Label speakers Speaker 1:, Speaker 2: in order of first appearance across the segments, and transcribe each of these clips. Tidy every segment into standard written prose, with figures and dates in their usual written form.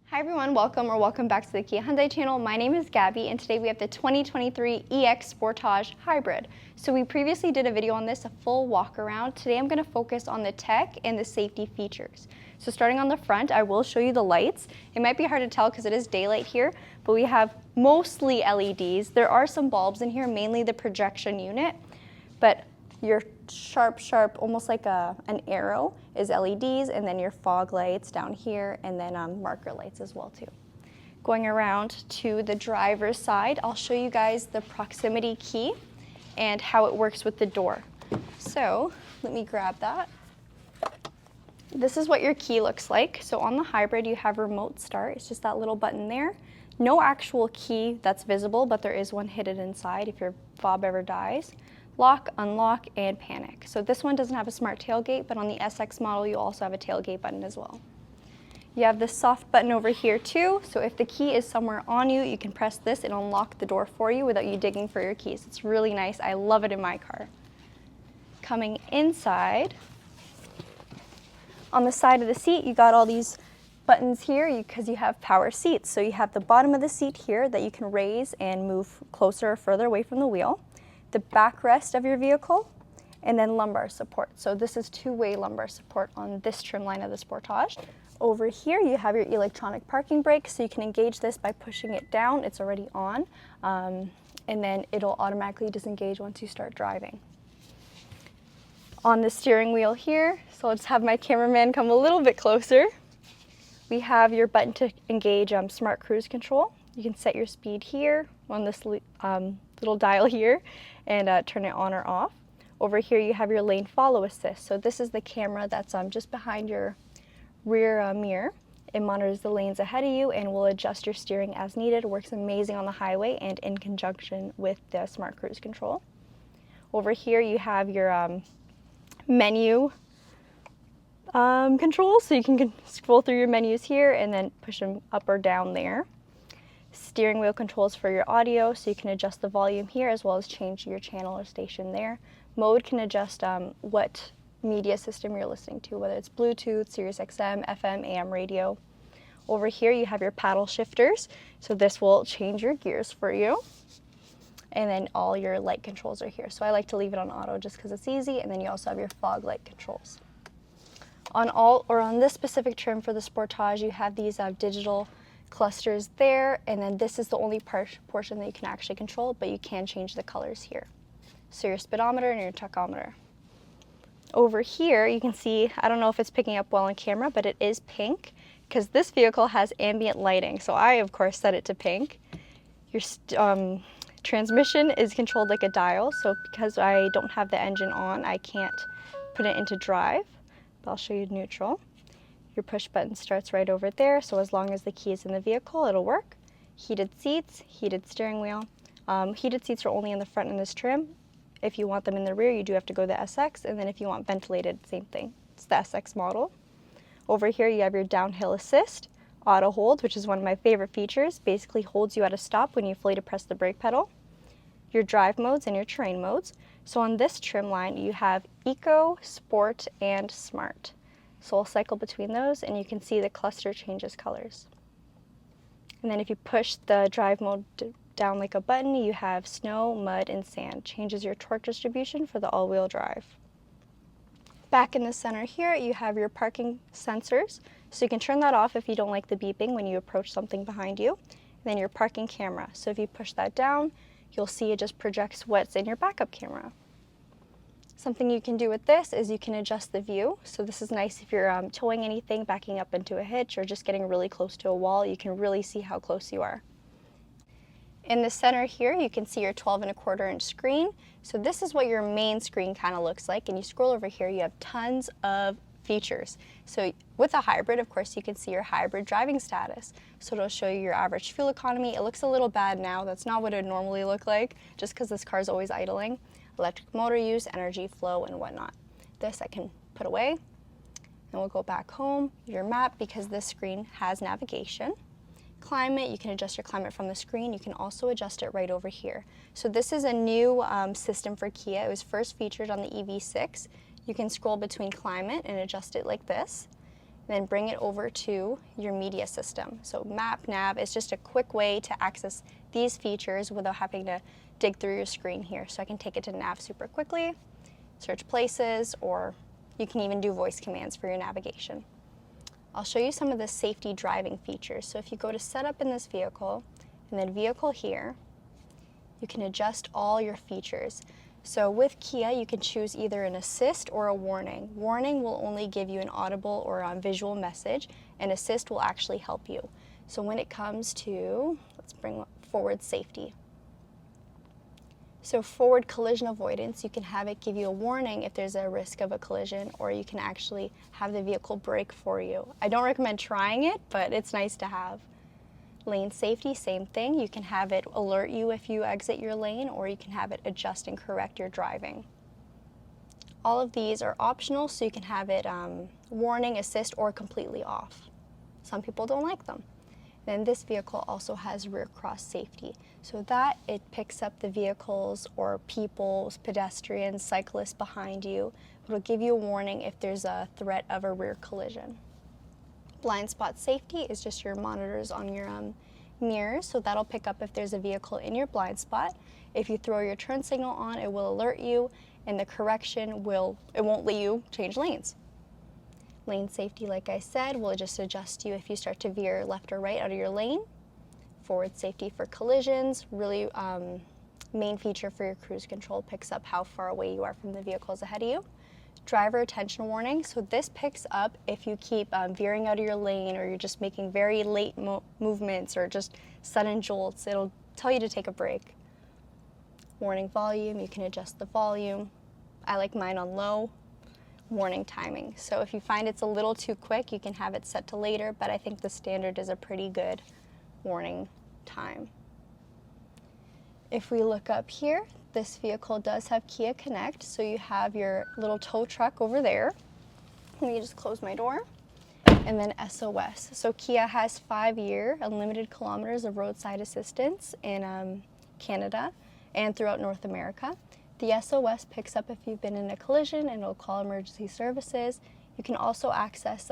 Speaker 1: Hi everyone, welcome back to the Kia Hyundai channel. My name is Gabi and today we have the 2023 EX Sportage Hybrid. So we previously did a video on this, a full walk around. Today I'm going to focus on the tech and the safety features. So starting on the front, I will show you the lights. It might be hard to tell because it is daylight here, but we have mostly LEDs. There are some bulbs in here, mainly the projection unit, but your sharp, almost like an arrow is LEDs, and then your fog lights down here, and then marker lights as well too. Going around to the driver's side, I'll show you guys the proximity key and how it works with the door. So let me grab that. This is what your key looks like. So on the hybrid, you have remote start. It's just that little button there. No actual key that's visible, but there is one hidden inside if your fob ever dies. Lock, unlock, and panic. So this one doesn't have a smart tailgate, but on the SX model, you also have a tailgate button as well. You have this soft button over here too, so if the key is somewhere on you, you can press this and unlock the door for you without you digging for your keys. It's really nice. I love it in my car. Coming inside, on the side of the seat, you got all these buttons here because you have power seats. So you have the bottom of the seat here that you can raise and move closer or further away from the wheel, the backrest of your vehicle, and then lumbar support. So this is two-way lumbar support on this trim line of the Sportage. Over here you have your electronic parking brake, so you can engage this by pushing it down. It's already on, and then it'll automatically disengage once you start driving. On the steering wheel here, so I'll just have my cameraman come a little bit closer. We have your button to engage smart cruise control. You can set your speed here on this little dial here and turn it on or off. Over here you have your lane follow assist. So this is the camera that's just behind your rear mirror. It monitors the lanes ahead of you and will adjust your steering as needed. It works amazing on the highway and in conjunction with the smart cruise control. Over here you have your menu controls, so you can scroll through your menus here and then push them up or down there. Steering wheel controls for your audio, so you can adjust the volume here as well as change your channel or station there. Mode can adjust what media system you're listening to, whether it's Bluetooth, Sirius XM, FM, AM radio. Over here you have your paddle shifters, so this will change your gears for you. And then all your light controls are here. So I like to leave it on auto just because it's easy, and then you also have your fog light controls. On this specific trim for the Sportage, you have these digital clusters there, and then this is the only portion that you can actually control, but you can change the colors here. So your speedometer and your tachometer. Over here you can see, I don't know if it's picking up well on camera, but it is pink because this vehicle has ambient lighting. So I of course set it to pink. Your transmission is controlled like a dial, so because I don't have the engine on, I can't put it into drive, but I'll show you neutral. Your push button starts right over there, so as long as the key is in the vehicle, it'll work. Heated seats, heated steering wheel. Heated seats are only in the front in this trim. If you want them in the rear, you do have to go the SX, and then if you want ventilated, same thing. It's the SX model. Over here you have your downhill assist, auto hold, which is one of my favorite features. Basically holds you at a stop when you fully depress the brake pedal. Your drive modes and your terrain modes. So on this trim line, you have Eco, Sport, and Smart. So I'll cycle between those and you can see the cluster changes colors. And then if you push the drive mode down like a button, you have snow, mud, and sand. Changes your torque distribution for the all-wheel drive. Back in the center here, you have your parking sensors. So you can turn that off if you don't like the beeping when you approach something behind you. And then your parking camera. So if you push that down, you'll see it just projects what's in your backup camera. Something you can do with this is you can adjust the view. So this is nice if you're towing anything, backing up into a hitch, or just getting really close to a wall. You can really see how close you are. In the center here, you can see your 12.25 inch screen. So this is what your main screen kind of looks like. And you scroll over here, you have tons of features. So with a hybrid, of course, you can see your hybrid driving status. So it'll show you your average fuel economy. It looks a little bad now. That's not what it would normally look like, just because this car is always idling. Electric motor use, energy flow, and whatnot. This I can put away. And we'll go back home. Your map, because this screen has navigation. Climate, you can adjust your climate from the screen. You can also adjust it right over here. So this is a new system for Kia. It was first featured on the EV6. You can scroll between climate and adjust it like this. then bring it over to your media system. So map, nav is just a quick way to access these features without having to dig through your screen here. So I can take it to nav super quickly, search places, or you can even do voice commands for your navigation. I'll show you some of the safety driving features. So if you go to setup in this vehicle, and then vehicle here, you can adjust all your features. So with Kia, you can choose either an assist or a warning. Warning will only give you an audible or a visual message, and assist will actually help you. So when it comes to, let's bring forward safety. So forward collision avoidance, you can have it give you a warning if there's a risk of a collision, or you can actually have the vehicle brake for you. I don't recommend trying it, but it's nice to have. Lane safety, same thing. You can have it alert you if you exit your lane, or you can have it adjust and correct your driving. All of these are optional, so you can have it warning, assist, or completely off. Some people don't like them. Then this vehicle also has rear cross safety. So that it picks up the vehicles or people's, pedestrians, cyclists behind you. It'll give you a warning if there's a threat of a rear collision. Blind spot safety is just your monitors on your mirrors, so that'll pick up if there's a vehicle in your blind spot. If you throw your turn signal on, it will alert you, and the correction it won't let you change lanes. Lane safety, like I said, will just adjust you if you start to veer left or right out of your lane. Forward safety for collisions, really main feature for your cruise control, picks up how far away you are from the vehicles ahead of you. Driver attention warning, so this picks up if you keep veering out of your lane, or you're just making very late movements, or just sudden jolts. It'll tell you to take a break. Warning volume, you can adjust the volume. I like mine on low. Warning timing, so if you find it's a little too quick, you can have it set to later, but I think the standard is a pretty good warning time. If we look up here, this vehicle does have Kia Connect, so you have your little tow truck over there. Let me just close my door. And then SOS. So Kia has 5-year unlimited kilometers of roadside assistance in Canada and throughout North America. The SOS picks up if you've been in a collision, and it'll call emergency services. You can also access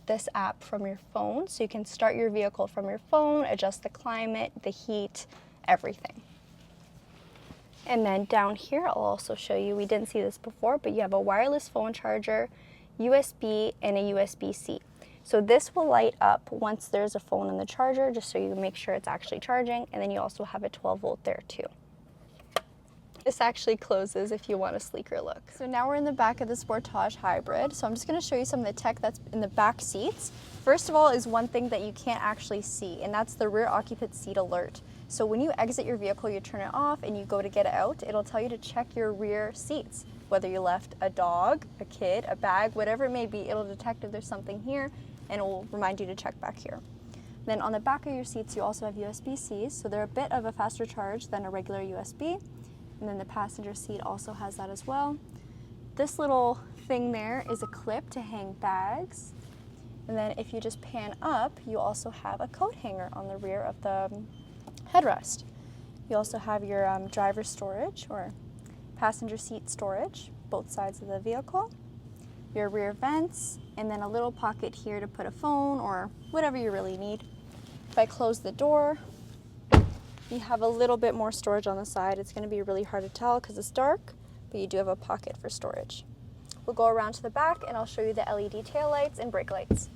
Speaker 1: this app from your phone, so you can start your vehicle from your phone, adjust the climate, the heat, everything. And then down here, I'll also show you, we didn't see this before, but you have a wireless phone charger, USB, and a USB-C. So this will light up once there's a phone in the charger, just so you make sure it's actually charging, and then you also have a 12-volt there too. This actually closes if you want a sleeker look. So now we're in the back of the Sportage Hybrid. So I'm just gonna show you some of the tech that's in the back seats. First of all is one thing that you can't actually see, and that's the rear occupant seat alert. So when you exit your vehicle, you turn it off and you go to get it out, it'll tell you to check your rear seats. Whether you left a dog, a kid, a bag, whatever it may be, it'll detect if there's something here, and it will remind you to check back here. Then on the back of your seats, you also have USB-Cs, so they're a bit of a faster charge than a regular USB. And then the passenger seat also has that as well. This little thing there is a clip to hang bags. And then if you just pan up, you also have a coat hanger on the rear of the headrest. You also have your driver storage or passenger seat storage, both sides of the vehicle, your rear vents, and then a little pocket here to put a phone or whatever you really need. If I close the door, you have a little bit more storage on the side. It's going to be really hard to tell because it's dark, but you do have a pocket for storage. We'll go around to the back and I'll show you the LED taillights and brake lights.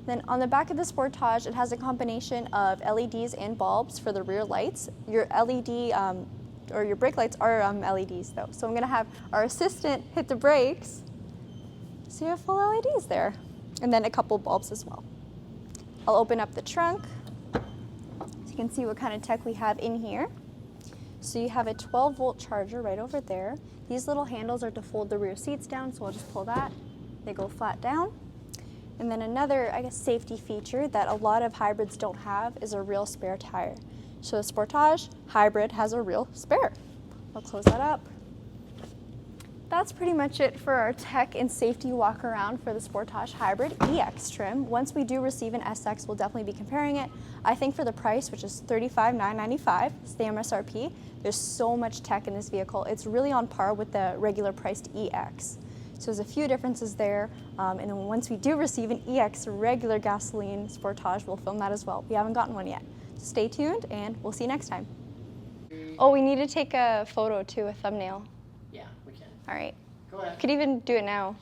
Speaker 1: Then on the back of the Sportage, it has a combination of LEDs and bulbs for the rear lights. Your LED or your brake lights are LEDs though. So I'm going to have our assistant hit the brakes so you have full LEDs there. And then a couple bulbs as well. I'll open up the trunk. You can see what kind of tech we have in here. So you have a 12-volt charger right over there. These little handles are to fold the rear seats down, so I'll just pull that. They go flat down. And then another, I guess, safety feature that a lot of hybrids don't have is a real spare tire. So the Sportage Hybrid has a real spare. I'll close that up. That's pretty much it for our tech and safety walk around for the Sportage Hybrid EX trim. Once we do receive an SX, we'll definitely be comparing it. I think for the price, which is $35,995, it's the MSRP, there's so much tech in this vehicle. It's really on par with the regular priced EX. So there's a few differences there. And then once we do receive an EX regular gasoline Sportage, we'll film that as well. We haven't gotten one yet. So stay tuned and we'll see you next time. Oh, we need to take a photo too, a thumbnail.
Speaker 2: Yeah, we can.
Speaker 1: All right.
Speaker 2: Go ahead.
Speaker 1: Could even do it now.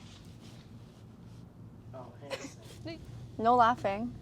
Speaker 2: Oh, hang on a second.
Speaker 1: No laughing.